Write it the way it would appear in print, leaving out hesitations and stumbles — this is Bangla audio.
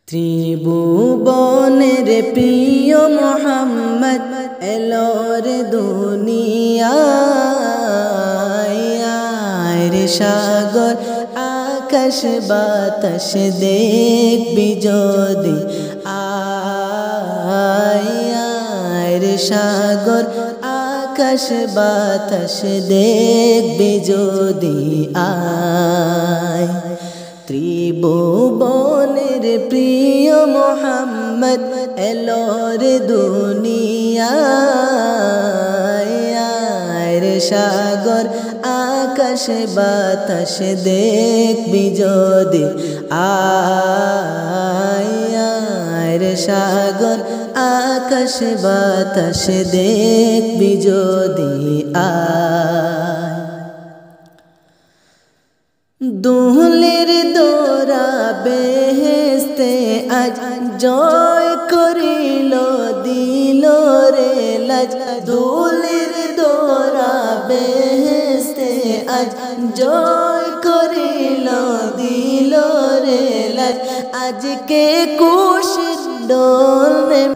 ত্রিভুবনের প্রিয় মোহাম্মদ এলো রে দুনিয়ায় রে সাগর আকাশ বাতাস দেখবি যদি আয় রে সাগর আকাশ বাতাস দেখবি যদি আয় ত্রিভুবনের প্রিয় মোহাম্মদ এলো রে দুনিয়ায় রে সাগর আকাশ বাতাস দেখবি যদি আয় রে সাগর আকাশ বাতাস দেখবি যদি আয় দুহলের দোরা বেহেস্তে আজ জয় করিল দিল রে লাজ দুহলের দোরা বেহেস্তে আজ জয় করিল দিল রে লাজ আজকে খুশির ডোল